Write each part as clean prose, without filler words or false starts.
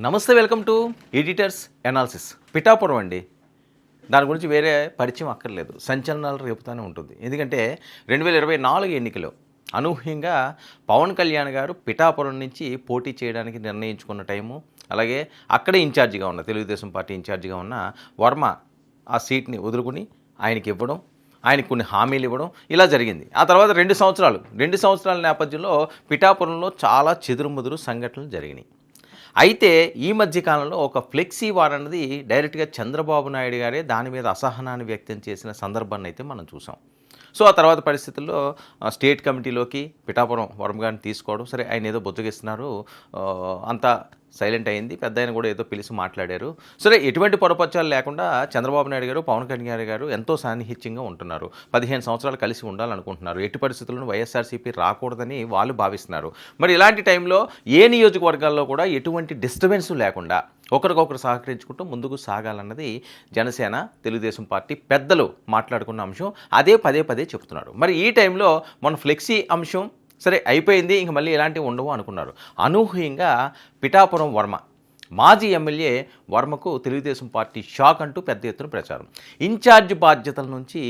నమస్తే, welcome to editors analysis. Pithapuram అండి, దాని గురించి వేరే పరిచయం అక్కర్లేదు. సంచలనాలు రేపుతూనే ఉంటుంది. ఎందుకంటే 2024 ఎన్నికలో అనూహ్యంగా పవన్ కళ్యాణ్ గారు పిఠాపురం నుంచి పోటీ చేయడానికి నిర్ణయించుకున్న టైము, అలాగే అక్కడే ఇన్ఛార్జిగా ఉన్న తెలుగుదేశం పార్టీ ఇన్ఛార్జిగా ఉన్న వర్మ ఆ సీట్ని వదులుకుని ఆయనకి ఇవ్వడం, ఆయనకు కొన్ని హామీలు ఇవ్వడం ఇలా జరిగింది. ఆ తర్వాత 2 సంవత్సరాల నేపథ్యంలో పిఠాపురంలో చాలా చెదురుమదురు సంఘటనలు జరిగినాయి. అయితే ఈ మధ్యకాలంలో ఒక ఫ్లెక్సీ వార్ అన్నది డైరెక్ట్గా చంద్రబాబు నాయుడు గారే దాని మీద అసహనాన్ని వ్యక్తం చేసిన సందర్భాన్ని అయితే మనం చూసాం. సో ఆ తర్వాత పరిస్థితుల్లో స్టేట్ కమిటీలోకి పిఠాపురం వర్మ గారిని తీసుకోవడం, సరే ఆయన ఏదో బుజ్జగిస్తున్నారు, అంతా సైలెంట్ అయింది. పెద్ద ఆయన కూడా ఏదో పిలిచి మాట్లాడారు. సరే, ఎటువంటి పొరపచ్చాలు లేకుండా చంద్రబాబు నాయుడు గారు పవన్ కళ్యాణ్ గారు ఎంతో సాన్నిహిత్యంగా ఉంటున్నారు. 15 సంవత్సరాలు కలిసి ఉండాలనుకుంటున్నారు. ఎట్టి పరిస్థితులను వైఎస్ఆర్సీపీ రాకూడదని వాళ్ళు భావిస్తున్నారు. మరి ఇలాంటి టైంలో ఏ నియోజకవర్గాల్లో కూడా ఎటువంటి డిస్టర్బెన్స్ లేకుండా ఒకరికొకరు సహకరించుకుంటూ ముందుకు సాగాలన్నది జనసేన తెలుగుదేశం పార్టీ పెద్దలు మాట్లాడుకున్న అంశం. అదే పదే చెప్తున్నారు. మరి ఈ టైంలో మన ఫ్లెక్సీ అంశం సరే అయిపోయింది, ఇంక మళ్ళీ ఇలాంటివి ఉండవు అనుకున్నారు. అనూహ్యంగా పిఠాపురం వర్మ, మాజీ ఎమ్మెల్యే వర్మకు తెలుగుదేశం పార్టీ షాక్ అంటూ పెద్ద ఎత్తున ప్రచారం. ఇన్ఛార్జ్ బాధ్యతల నుంచి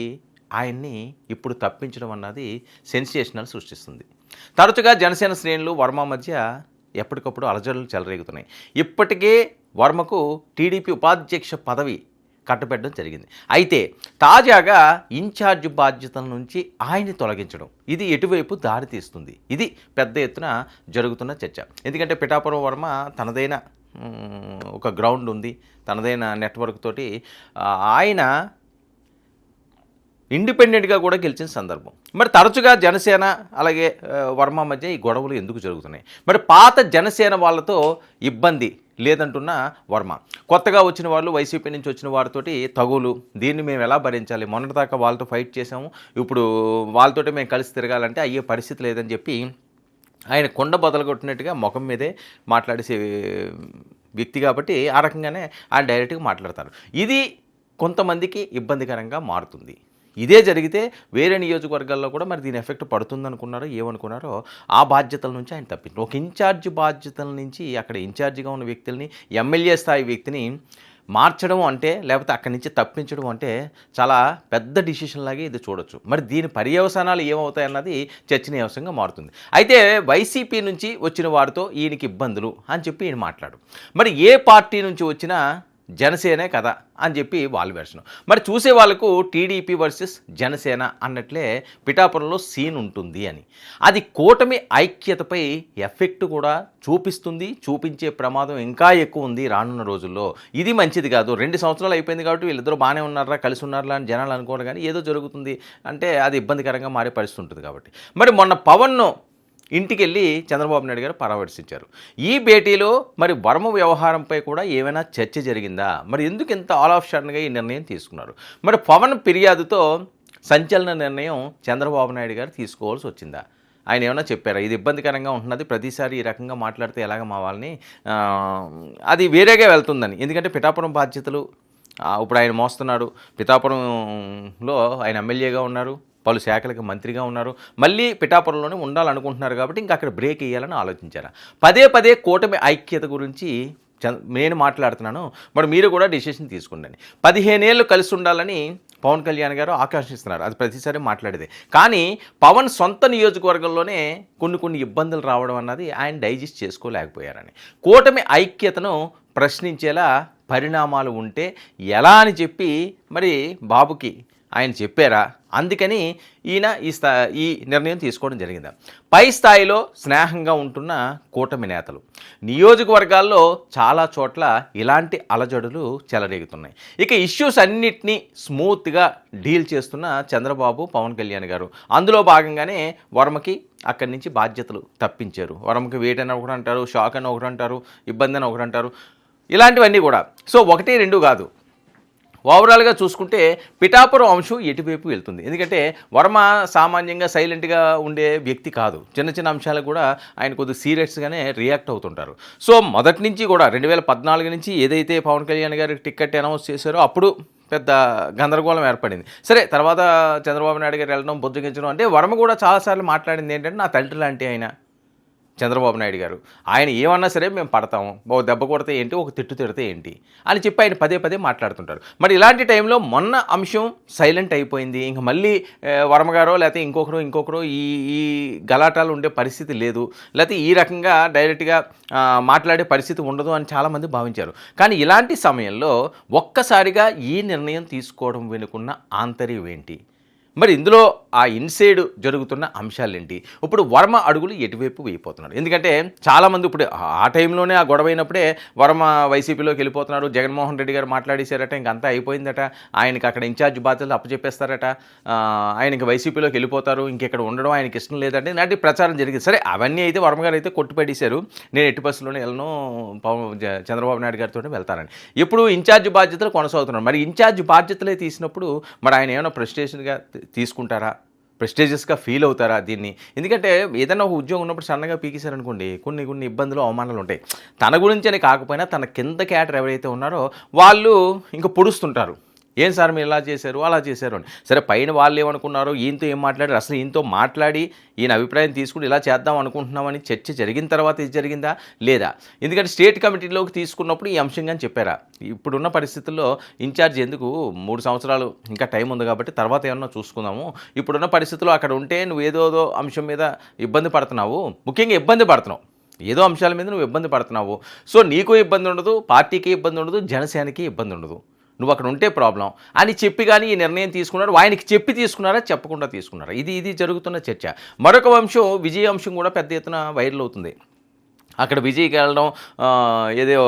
ఆయన్ని ఇప్పుడు తప్పించడం అన్నది సెన్సేషనల్ సృష్టిస్తుంది. తరచుగా జనసేన శ్రేణులు వర్మ మధ్య ఎప్పటికప్పుడు అలజడులు చెలరేగుతున్నాయి. ఇప్పటికే వర్మకు టీడీపీ ఉపాధ్యక్ష పదవి కట్టబెట్టడం జరిగింది. అయితే తాజాగా ఇన్ఛార్జ్ బాధ్యతల నుంచి ఆయన్ని తొలగించడం, ఇది ఎటువైపు దారి తీస్తుంది? ఇది పెద్ద ఎత్తున జరుగుతున్న చర్చ. ఎందుకంటే పిఠాపురం వర్మ తనదైన ఒక గ్రౌండ్ ఉంది, తనదైన నెట్వర్క్ తోటి ఆయన ఇండిపెండెంట్గా కూడా గెలిచిన సందర్భం. మరి తరచుగా జనసేన అలాగే వర్మ మధ్య ఈ గొడవలు ఎందుకు జరుగుతున్నాయి? మరి పాత జనసేన వాళ్ళతో ఇబ్బంది లేదంటున్న వర్మ, కొత్తగా వచ్చిన వాళ్ళు వైసీపీ నుంచి వచ్చిన వారితోటి తగులు, దీన్ని మేము ఎలా భరించాలి? మొన్నటిదాకా వాళ్ళతో ఫైట్ చేసాము, ఇప్పుడు వాళ్ళతోటి మేము కలిసి తిరగాలంటే అయ్యే పరిస్థితి లేదని చెప్పి ఆయన కొండ బదలగొట్టినట్టుగా ముఖం మీదే మాట్లాడేసే వ్యక్తి కాబట్టి ఆ రకంగానే ఆయన డైరెక్ట్గా మాట్లాడతారు. ఇది కొంతమందికి ఇబ్బందికరంగా మారుతుంది. ఇదే జరిగితే వేరే నియోజకవర్గాల్లో కూడా మరి దీని ఎఫెక్ట్ పడుతుందనుకున్నారో ఏమనుకున్నారో ఆ బాధ్యతల నుంచి ఆయన తప్పించారు. ఒక ఇన్ఛార్జ్ బాధ్యతల నుంచి అక్కడ ఇన్ఛార్జిగా ఉన్న వ్యక్తుల్ని, ఎమ్మెల్యే స్థాయి వ్యక్తిని మార్చడం అంటే, లేకపోతే అక్కడి నుంచి తప్పించడం అంటే చాలా పెద్ద డిసిషన్ లాగే ఇది చూడొచ్చు. మరి దీని పర్యవసానాలు ఏమవుతాయన్నది చర్చనీయాంశంగా మారుతుంది. అయితే వైసీపీ నుంచి వచ్చిన వారితో ఈయనకి ఇబ్బందులు అని చెప్పి ఈయన మాట్లాడు, మరి ఏ పార్టీ నుంచి వచ్చినా జనసేనే కదా అని చెప్పి వాళ్ళ వెర్షన్. మరి చూసే వాళ్ళకు టీడీపీ వర్సెస్ జనసేన అన్నట్లే పిఠాపురంలో సీన్ ఉంటుంది అని. అది కూటమి ఐక్యతపై ఎఫెక్ట్ కూడా చూపిస్తుంది, చూపించే ప్రమాదం ఇంకా ఎక్కువ ఉంది రానున్న రోజుల్లో. ఇది మంచిది కాదు. 2 సంవత్సరాలు అయిపోయింది కాబట్టి వీళ్ళిద్దరూ బాగానే ఉన్నారా, కలిసి ఉన్నారా అని జనాలు అనుకోరు, కానీ ఏదో జరుగుతుంది అంటే అది ఇబ్బందికరంగా మారే పరిస్థితి ఉంటుంది కాబట్టి. మరి మొన్న పవన్ను ఇంటికి వెళ్ళి చంద్రబాబు నాయుడు గారు పరామర్శించారు. ఈ భేటీలో మరి వర్మ వ్యవహారంపై కూడా ఏమైనా చర్చ జరిగిందా? మరి ఎందుకు ఇంత ఆల్ ఆఫ్ సడన్గా ఈ నిర్ణయం తీసుకున్నారు? మరి పవన్ ఫిర్యాదుతో సంచలన నిర్ణయం చంద్రబాబు నాయుడు గారు తీసుకోవాల్సి వచ్చిందా? ఆయన ఏమైనా చెప్పారా? ఇది ఇబ్బందికరంగా ఉంటున్నది, ప్రతిసారి ఈ రకంగా మాట్లాడితే ఎలాగ మా వాళ్ళని అది వేరేగా వెళ్తుందని. ఎందుకంటే పిఠాపురం బాధ్యతలు ఇప్పుడు ఆయన మోస్తున్నాడు. పిఠాపురంలో ఆయన ఎమ్మెల్యేగా ఉన్నారు, పలు శాఖలకు మంత్రిగా ఉన్నారు, మళ్ళీ పిఠాపురంలోనే ఉండాలనుకుంటున్నారు కాబట్టి ఇంకా అక్కడ బ్రేక్ వేయాలని ఆలోచించారు. పదే కూటమి ఐక్యత గురించి నేను మాట్లాడుతున్నాను, మరి మీరు కూడా డిసిషన్ తీసుకోండి. 15 ఏళ్ళు కలిసి ఉండాలని పవన్ కళ్యాణ్ గారు ఆకాంక్షిస్తున్నారు, అది ప్రతిసారి మాట్లాడేది. కానీ పవన్ సొంత నియోజకవర్గంలోనే కొన్ని ఇబ్బందులు రావడం అన్నది ఆయన డైజెస్ట్ చేసుకోలేకపోయారని, కూటమి ఐక్యతను ప్రశ్నించేలా పరిణామాలు ఉంటే ఎలా అని చెప్పి మరి బాబుకి ఆయన చెప్పారా? అందుకని ఈయన ఈ నిర్ణయం తీసుకోవడం జరిగింది. పై స్థాయిలో స్నేహంగా ఉంటున్న కూటమి నేతలు నియోజకవర్గాల్లో చాలా చోట్ల ఇలాంటి అలజడులు చెలరేగుతున్నాయి. ఇక ఇష్యూస్ అన్నిటినీ స్మూత్గా డీల్ చేస్తున్న చంద్రబాబు, పవన్ కళ్యాణ్ గారు అందులో భాగంగానే వర్మకి అక్కడి నుంచి బాధ్యతలు తప్పించారు. వర్మకి వెయిట్ అని ఒకటి అంటారు, షాక్ అని ఒకటి అంటారు, ఇబ్బంది అని ఒకటి అంటారు, ఇలాంటివన్నీ కూడా. సో 1, 2 కాదు, ఓవరాల్గా చూసుకుంటే పిఠాపురం అంశం ఎటువైపు వెళ్తుంది. ఎందుకంటే వర్మ సామాన్యంగా సైలెంట్గా ఉండే వ్యక్తి కాదు. చిన్న అంశాలకు కూడా ఆయన కొద్దిగా సీరియస్గానే రియాక్ట్ అవుతుంటారు. సో మొదటి నుంచి కూడా 2014 నుంచి ఏదైతే పవన్ కళ్యాణ్ గారికి టికెట్ అనౌన్స్ చేశారో అప్పుడు పెద్ద గందరగోళం ఏర్పడింది. సరే, తర్వాత చంద్రబాబు నాయుడు గారు వెళ్ళడం, బుజ్జగించడం, అంటే వర్మ కూడా చాలాసార్లు మాట్లాడింది ఏంటంటే నా తండ్రి లాంటి ఆయన, చంద్రబాబు నాయుడు గారు. ఆయన ఏమన్నా సరే మేము పడతాము, ఓ దెబ్బ కొడితే ఏంటి, ఒక తిట్టు తిడితే ఏంటి అని చెప్పి ఆయన పదే పదే మాట్లాడుతుంటారు. మరి ఇలాంటి టైంలో మొన్న అంశం సైలెంట్ అయిపోయింది. ఇంక మళ్ళీ వర్మగారో లేకపోతే ఇంకొకరు ఈ ఈ గలాటాలు ఉండే పరిస్థితి లేదు, లేకపోతే ఈ రకంగా డైరెక్ట్గా మాట్లాడే పరిస్థితి ఉండదు అని చాలామంది భావించారు. కానీ ఇలాంటి సమయంలో ఒక్కసారిగా ఈ నిర్ణయం తీసుకోవడం వెనుకున్న ఆంతర్యం ఏంటి? మరి ఇందులో ఆ ఇన్సైడ్ జరుగుతున్న అంశాలేంటి? ఇప్పుడు వర్మ అడుగులు ఎటువైపు వేయిపోతున్నాడు? ఎందుకంటే చాలామంది ఇప్పుడు ఆ టైంలోనే ఆ గొడవ అయినప్పుడే వర్మ వైసీపీలోకి వెళ్ళిపోతున్నాడు, జగన్మోహన్ రెడ్డి గారు మాట్లాడేశారట, ఇంకంతా అయిపోయిందట, ఆయనకి అక్కడ ఇన్ఛార్జ్ బాధ్యతలు అప్పచెప్పేస్తారట, ఆయనకి వైసీపీలోకి వెళ్ళిపోతారు, ఇంకెక్కడ ఉండడం ఆయనకి ఇష్టం లేదంటే ఇలాంటి ప్రచారం జరిగింది. సరే, అవన్నీ అయితే వర్మ గారు అయితే కొట్టుపడేశారు, నేను ఎట్టి బస్సులోనే వెళ్ళను, చంద్రబాబు నాయుడు గారితో వెళ్తానని. ఇప్పుడు ఇన్ఛార్జ్ బాధ్యతలు కొనసాగుతున్నాడు. మరి ఇన్ఛార్జ్ బాధ్యతలే తీసినప్పుడు మరి ఆయన ఏమైనా ప్రెస్టేషన్గా తీసుకుంటారా, ప్రెస్టేజియస్గా ఫీల్ అవుతారా దీన్ని? ఎందుకంటే ఏదైనా ఒక ఉద్యోగం ఉన్నప్పుడు సన్నగా పీకేశారనుకోండి, కొన్ని ఇబ్బందులు అవమానాలు ఉంటాయి. తన గురించి అని కాకపోయినా తన కింద క్యాడర్ ఎవరైతే ఉన్నారో వాళ్ళు ఇంకా పొడుస్తుంటారు, ఏం సార్ మీరు ఇలా చేశారు అలా చేశారు అని. సరే, పైన వాళ్ళు ఏమనుకున్నారో, ఈయనతో ఏం మాట్లాడారు, అసలు ఈయనతో మాట్లాడి ఈయన అభిప్రాయం తీసుకుని ఇలా చేద్దాం అనుకుంటున్నామని చర్చ జరిగిన తర్వాత ఇది జరిగిందా లేదా? ఎందుకంటే స్టేట్ కమిటీలోకి తీసుకున్నప్పుడు ఈ అంశంగా చెప్పారా? ఇప్పుడున్న పరిస్థితుల్లో ఇన్ఛార్జ్ ఎందుకు, 3 సంవత్సరాలు ఇంకా టైం ఉంది కాబట్టి తర్వాత ఏమన్నా చూసుకుందాము, ఇప్పుడున్న పరిస్థితుల్లో అక్కడ ఉంటే నువ్వు ఏదో అంశం మీద ఇబ్బంది పడుతున్నావు, ముఖ్యంగా ఇబ్బంది పడుతున్నావు, ఏదో అంశాల మీద నువ్వు ఇబ్బంది పడుతున్నావు. సో నీకు ఇబ్బంది ఉండదు, పార్టీకి ఇబ్బంది ఉండదు, జనసేనకి ఇబ్బంది ఉండదు, నువ్వు అక్కడ ఉంటే ప్రాబ్లం అని చెప్పి కానీ ఈ నిర్ణయం తీసుకున్నారు. ఆయనకి చెప్పి తీసుకున్నారా, చెప్పకుండా తీసుకున్నారా? ఇది జరుగుతున్న చర్చ. మరొక అంశం, విజయ అంశం కూడా పెద్ద ఎత్తున వైరల్ అవుతుంది. అక్కడ విజయ్కి వెళ్ళడం, ఏదో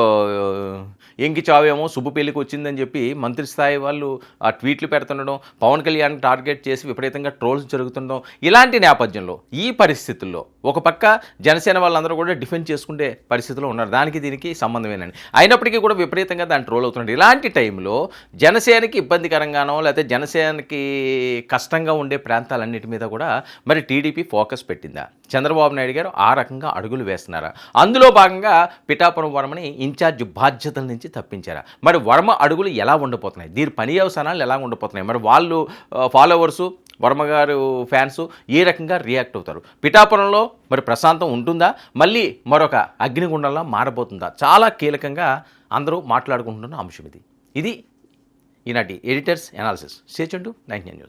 ఎంకి చావేమో శుభ పెళ్ళికి వచ్చిందని చెప్పి మంత్రి స్థాయి వాళ్ళు ఆ ట్వీట్లు పెడుతుండడం, పవన్ కళ్యాణ్ టార్గెట్ చేసి విపరీతంగా ట్రోల్స్ జరుగుతుండడం, ఇలాంటి నేపథ్యంలో ఈ పరిస్థితుల్లో ఒక పక్క జనసేన వాళ్ళందరూ కూడా డిఫెండ్ చేసుకునే పరిస్థితిలో ఉన్నారు, దానికి దీనికి సంబంధమేనండి. అయినప్పటికీ కూడా విపరీతంగా దాన్ని ట్రోల్ అవుతున్నాడు. ఇలాంటి టైంలో జనసేనకి ఇబ్బందికరంగానో లేకపోతే జనసేనకి కష్టంగా ఉండే ప్రాంతాలన్నిటి మీద కూడా మరి టీడీపీ ఫోకస్ పెట్టిందా? చంద్రబాబు నాయుడు గారు ఆ రకంగా అడుగులు వేస్తున్నారా? అందులో భాగంగా పిఠాపురం వర్మని ఇన్ఛార్జ్ బాధ్యతల నుంచి తప్పించారా? మరి వర్మ అడుగులు ఎలా ఉండిపోతున్నాయి, దీని పని అవసరాలు ఎలా ఉండిపోతున్నాయి, మరి వాళ్ళు ఫాలోవర్సు, వర్మగారు ఫ్యాన్స్ ఏ రకంగా రియాక్ట్ అవుతారు? పిఠాపురంలో మరి ప్రశాంతం ఉంటుందా, మళ్ళీ మరొక అగ్నిగుండంలా మారబోతుందా? చాలా కీలకంగా అందరూ మాట్లాడుకుంటున్న అంశం ఇది ఈనాటి editors analysis. Stay tuned to 99 news.